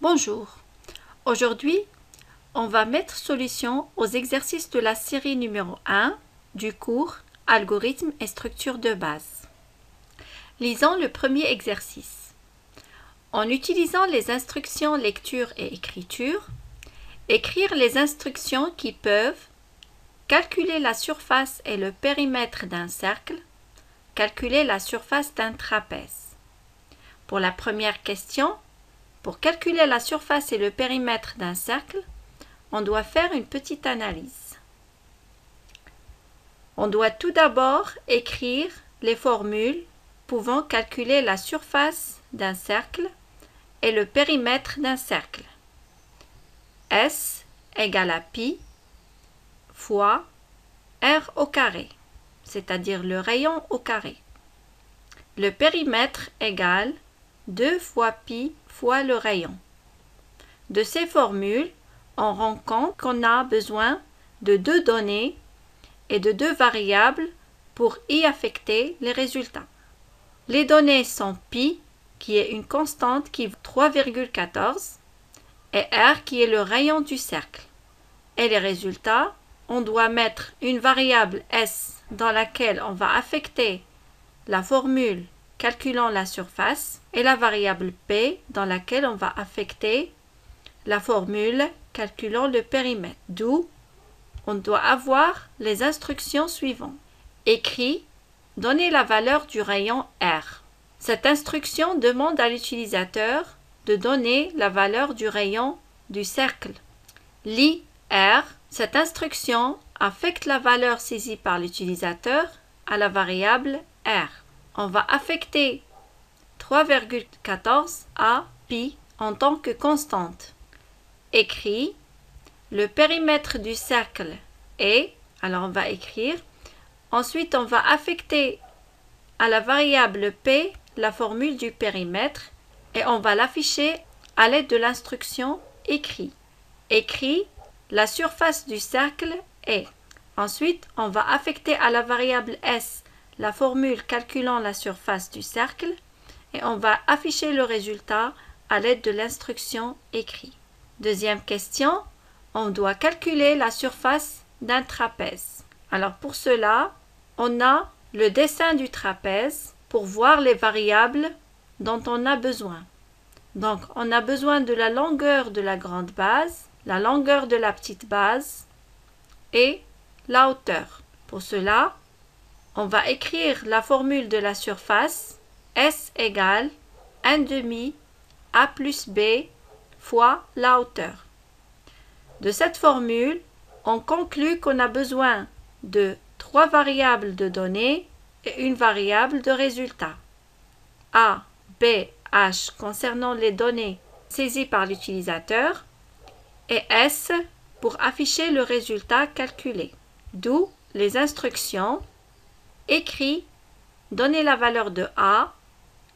Bonjour. Aujourd'hui, on va mettre solution aux exercices de la série numéro 1 du cours Algorithmes et structures de base. Lisons le premier exercice. En utilisant les instructions lecture et écriture, écrire les instructions qui peuvent calculer la surface et le périmètre d'un cercle, calculer la surface d'un trapèze. Pour la première question, pour calculer la surface et le périmètre d'un cercle, on doit faire une petite analyse. On doit tout d'abord écrire les formules pouvant calculer la surface d'un cercle et le périmètre d'un cercle. S égale à pi fois r au carré, c'est-à-dire le rayon au carré. Le périmètre égale 2 fois pi fois le rayon. De ces formules, on rend compte qu'on a besoin de deux données et de deux variables pour y affecter les résultats. Les données sont pi, qui est une constante qui vaut 3,14, et r, qui est le rayon du cercle. Et les résultats, on doit mettre une variable s dans laquelle on va affecter la formule calculant la surface et la variable p dans laquelle on va affecter la formule calculant le périmètre. D'où on doit avoir les instructions suivantes. Écrit, donner la valeur du rayon R. Cette instruction demande à l'utilisateur de donner la valeur du rayon du cercle. Lis R. Cette instruction affecte la valeur saisie par l'utilisateur à la variable R. On va affecter 3,14 à pi en tant que constante. Écrit, le périmètre du cercle est, alors on va écrire, ensuite on va affecter à la variable p la formule du périmètre et on va l'afficher à l'aide de l'instruction écrit. Écrit, la surface du cercle est. Ensuite, on va affecter à la variable s la formule calculant la surface du cercle et on va afficher le résultat à l'aide de l'instruction écrit. Deuxième question, on doit calculer la surface d'un trapèze. Alors pour cela, on a le dessin du trapèze pour voir les variables dont on a besoin. Donc on a besoin de la longueur de la grande base, la longueur de la petite base et la hauteur. Pour cela, on va écrire la formule de la surface S égale 1/2 A plus B fois la hauteur. De cette formule, on conclut qu'on a besoin de 3 variables de données et une variable de résultat. A, B, H concernant les données saisies par l'utilisateur et S pour afficher le résultat calculé. D'où les instructions écrit, donner la valeur de A,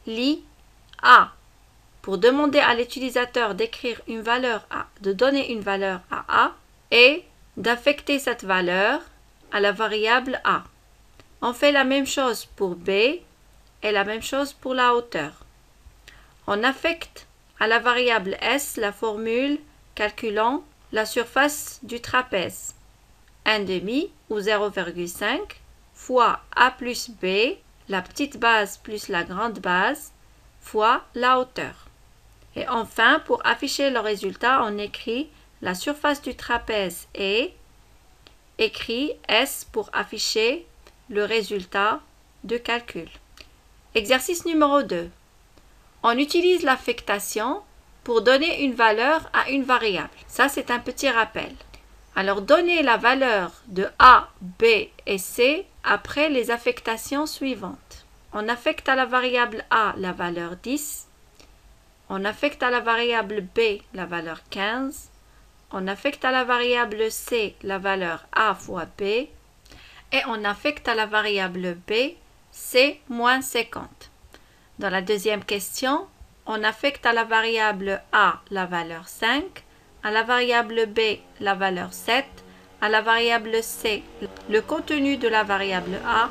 lis A. Pour demander à l'utilisateur d'écrire une valeur A, de donner une valeur à A et d'affecter cette valeur à la variable A. On fait la même chose pour B et la même chose pour la hauteur. On affecte à la variable S la formule calculant la surface du trapèze. 1/2 ou 0,5 fois A plus B, la petite base plus la grande base, fois la hauteur. Et enfin, pour afficher le résultat, on écrit la surface du trapèze est, écrit S pour afficher le résultat de calcul. Exercice numéro 2. On utilise l'affectation pour donner une valeur à une variable. Ça, c'est un petit rappel. Alors, donnez la valeur de A, B et C après les affectations suivantes. On affecte à la variable A la valeur 10. On affecte à la variable B la valeur 15. On affecte à la variable C la valeur A fois B. Et on affecte à la variable B C moins 50. Dans la deuxième question, on affecte à la variable A la valeur 5, à la variable B la valeur 7, à la variable C le contenu de la variable A,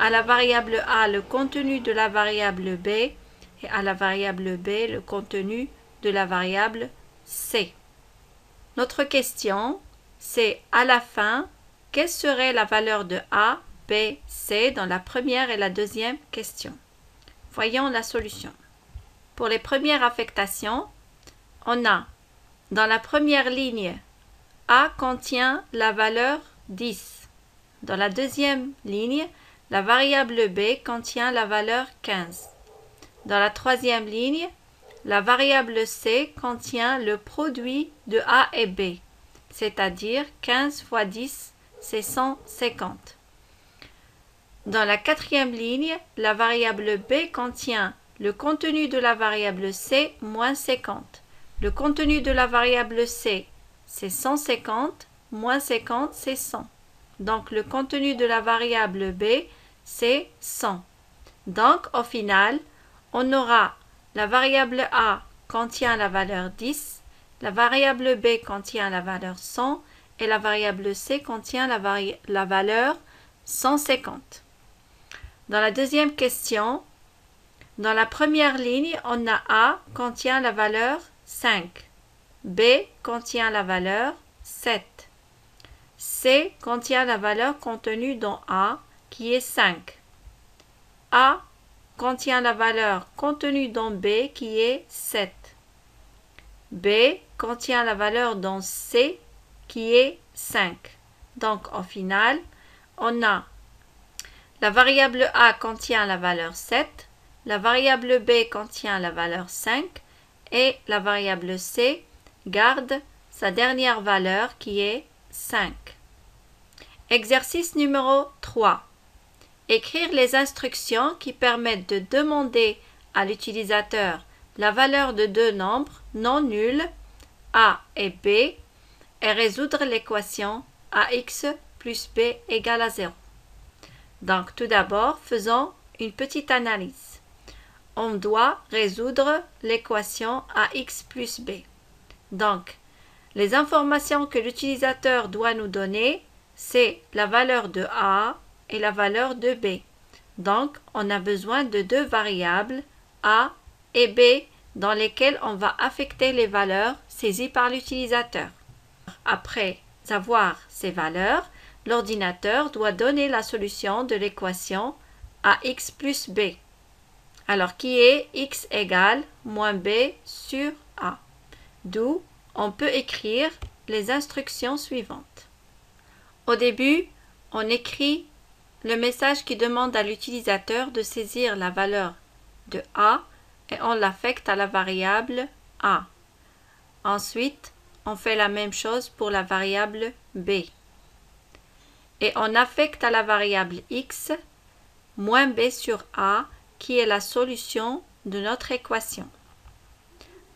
à la variable A le contenu de la variable B et à la variable B le contenu de la variable C. Notre question, c'est à la fin, quelle serait la valeur de A, B, C dans la première et la deuxième question? Voyons la solution. Pour les premières affectations, on a dans la première ligne, A contient la valeur 10. Dans la deuxième ligne, la variable B contient la valeur 15. Dans la troisième ligne, la variable C contient le produit de A et B, c'est-à-dire 15 fois 10, c'est 150. Dans la quatrième ligne, la variable B contient le contenu de la variable C moins 50. Le contenu de la variable C, c'est 150, moins 50, c'est 100. Donc, le contenu de la variable B, c'est 100. Donc, au final, on aura la variable A contient la valeur 10, la variable B contient la valeur 100 et la variable C contient la valeur 150. Dans la deuxième question, dans la première ligne, on a A contient la valeur 5, B contient la valeur 7, C contient la valeur contenue dans A qui est 5, A contient la valeur contenue dans B qui est 7, B contient la valeur dans C qui est 5. Donc au final, on a la variable A contient la valeur 7, la variable B contient la valeur 5 et la variable C garde sa dernière valeur qui est 5. Exercice numéro 3. Écrire les instructions qui permettent de demander à l'utilisateur la valeur de deux nombres non nuls, A et B, et résoudre l'équation AX plus B égale à 0. Donc tout d'abord, faisons une petite analyse. On doit résoudre l'équation AX plus B. Donc, les informations que l'utilisateur doit nous donner, c'est la valeur de A et la valeur de B. Donc, on a besoin de deux variables, A et B, dans lesquelles on va affecter les valeurs saisies par l'utilisateur. Après avoir ces valeurs, l'ordinateur doit donner la solution de l'équation AX plus B. Alors, qui est X égale moins B sur A. D'où on peut écrire les instructions suivantes. Au début, on écrit le message qui demande à l'utilisateur de saisir la valeur de A et on l'affecte à la variable A. Ensuite, on fait la même chose pour la variable B. Et on affecte à la variable X moins B sur A qui est la solution de notre équation.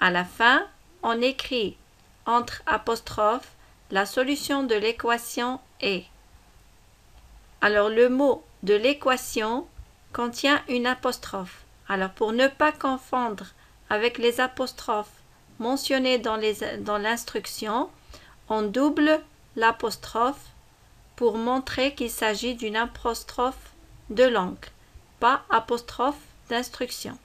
À la fin, on écrit entre apostrophes la solution de l'équation est. Alors le mot de l'équation contient une apostrophe. Alors pour ne pas confondre avec les apostrophes mentionnées dans l'instruction, on double l'apostrophe pour montrer qu'il s'agit d'une apostrophe de langue, pas apostrophe d'instruction.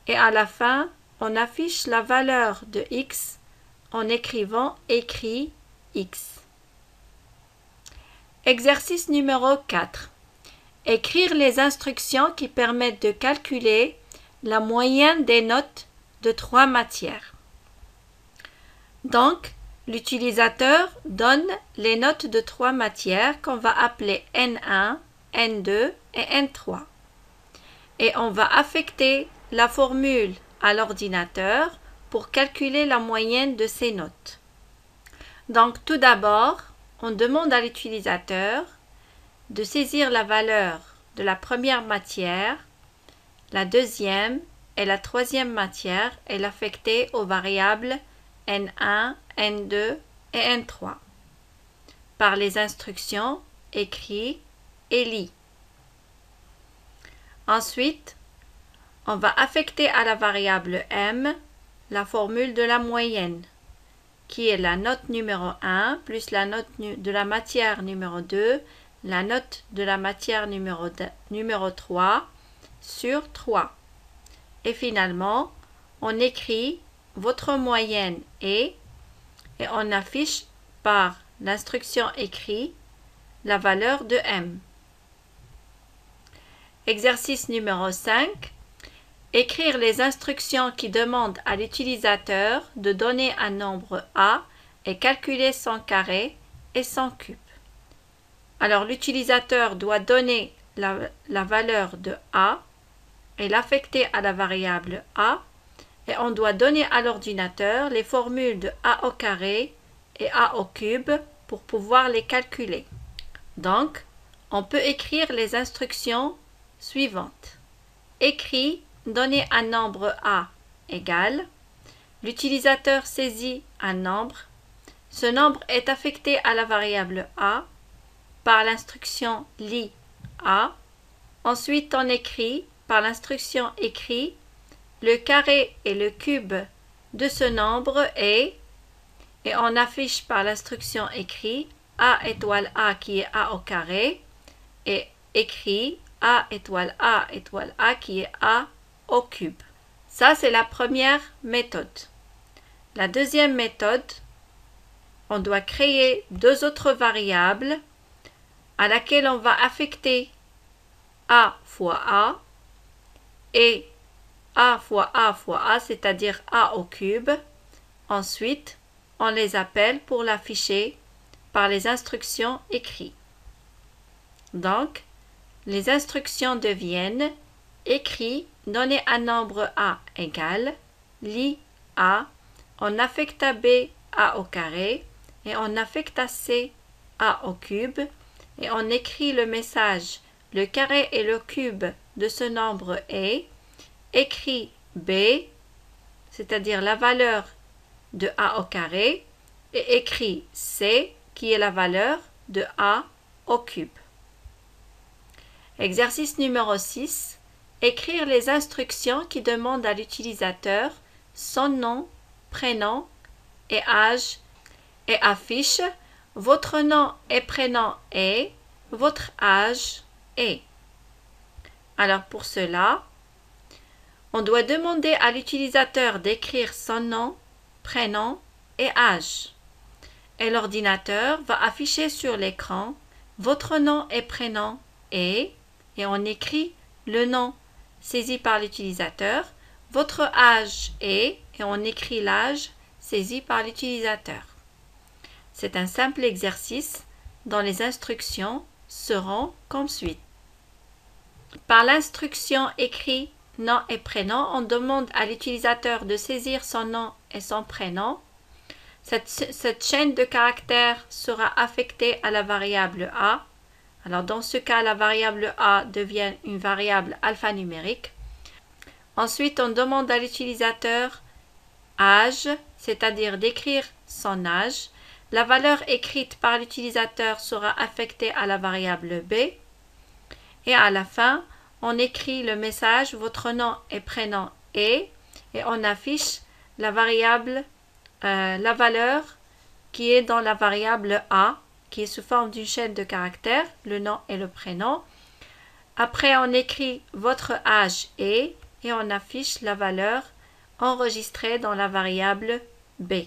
Et à la fin, on affiche la valeur de X en écrivant écrit X. Exercice numéro 4. Écrire les instructions qui permettent de calculer la moyenne des notes de 3 matières. Donc, l'utilisateur donne les notes de 3 matières qu'on va appeler N1, N2 et N3. Et on va affecter la formule à l'ordinateur pour calculer la moyenne de ces notes. Donc tout d'abord, on demande à l'utilisateur de saisir la valeur de la première matière, la deuxième et la troisième matière et l'affecter aux variables N1, N2 et N3 par les instructions écrit et lit. Ensuite, on va affecter à la variable M la formule de la moyenne, qui est la note numéro 1 plus la note de la matière numéro 2, la note de la matière numéro 3 sur 3. Et finalement, on écrit votre moyenne est et on affiche par l'instruction écrit la valeur de M. Exercice numéro 5. Écrire les instructions qui demandent à l'utilisateur de donner un nombre A et calculer son carré et son cube. Alors l'utilisateur doit donner la valeur de A et l'affecter à la variable A, et on doit donner à l'ordinateur les formules de A au carré et A au cube pour pouvoir les calculer. Donc, on peut écrire les instructions suivantes. Écrit, donner un nombre A égale. L'utilisateur saisit un nombre. Ce nombre est affecté à la variable A par l'instruction lit A. Ensuite, on écrit par l'instruction écrit le carré et le cube de ce nombre et on affiche par l'instruction écrit A étoile A qui est A au carré et écrit A étoile A étoile A qui est A au cube. Ça, c'est la première méthode. La deuxième méthode, on doit créer deux autres variables à laquelle on va affecter A fois A et A fois A fois A, c'est-à-dire A au cube. Ensuite, on les appelle pour l'afficher par les instructions écrites. Donc, les instructions deviennent écrit, donner un nombre A égale, lit A, on affecte à B A au carré et on affecte à C A au cube et on écrit le message le carré et le cube de ce nombre est, écrit B, c'est-à-dire la valeur de A au carré, et écrit C, qui est la valeur de A au cube. Exercice numéro 6. Écrire les instructions qui demandent à l'utilisateur son nom, prénom et âge et affiche votre nom et prénom est, votre âge est. Alors pour cela, on doit demander à l'utilisateur d'écrire son nom, prénom et âge. Et l'ordinateur va afficher sur l'écran votre nom et prénom est, et on écrit le nom saisi par l'utilisateur, votre âge est, et on écrit l'âge saisi par l'utilisateur. C'est un simple exercice dont les instructions seront comme suit. Par l'instruction écrit nom et prénom, on demande à l'utilisateur de saisir son nom et son prénom. Cette chaîne de caractères sera affectée à la variable A. Alors dans ce cas, la variable A devient une variable alphanumérique. Ensuite, on demande à l'utilisateur âge, c'est-à-dire d'écrire son âge. La valeur écrite par l'utilisateur sera affectée à la variable B. Et à la fin, on écrit le message votre nom et prénom est et on affiche la variable, la valeur qui est dans la variable A, qui est sous forme d'une chaîne de caractères, le nom et le prénom. Après, on écrit votre âge est et on affiche la valeur enregistrée dans la variable B.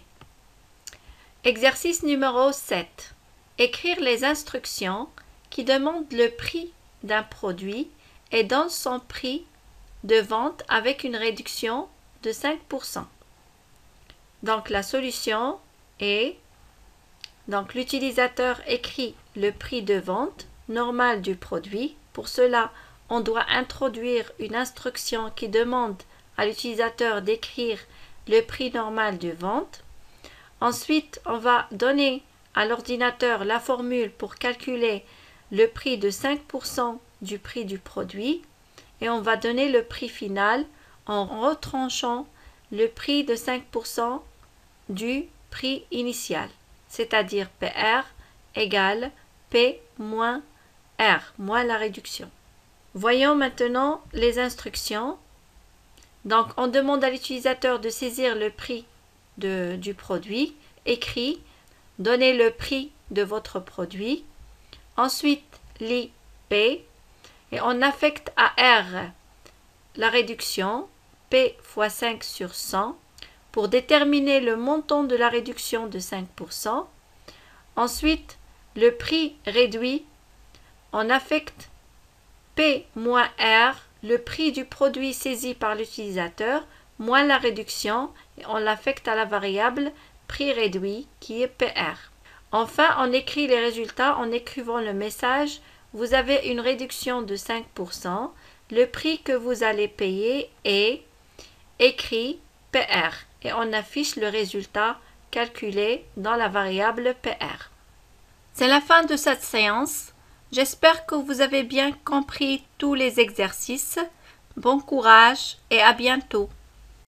Exercice numéro 7. Écrire les instructions qui demandent le prix d'un produit et donnent son prix de vente avec une réduction de 5%. Donc la solution est, donc l'utilisateur écrit le prix de vente normal du produit. Pour cela, on doit introduire une instruction qui demande à l'utilisateur d'écrire le prix normal de vente. Ensuite, on va donner à l'ordinateur la formule pour calculer le prix de 5% du prix du produit et on va donner le prix final en retranchant le prix de 5% du prix initial, c'est-à-dire PR égale P moins R, moins la réduction. Voyons maintenant les instructions. Donc, on demande à l'utilisateur de saisir le prix du produit, écrit, donnez le prix de votre produit. Ensuite, l'IP, et on affecte à R la réduction P fois 5 sur 100 pour déterminer le montant de la réduction de 5%. Ensuite, le prix réduit, on affecte P moins R, le prix du produit saisi par l'utilisateur, moins la réduction, et on l'affecte à la variable prix réduit qui est PR. Enfin, on écrit les résultats en écrivant le message « Vous avez une réduction de 5%, le prix que vous allez payer est écrit PR » et on affiche le résultat calculé dans la variable PR. C'est la fin de cette séance. J'espère que vous avez bien compris tous les exercices. Bon courage et à bientôt.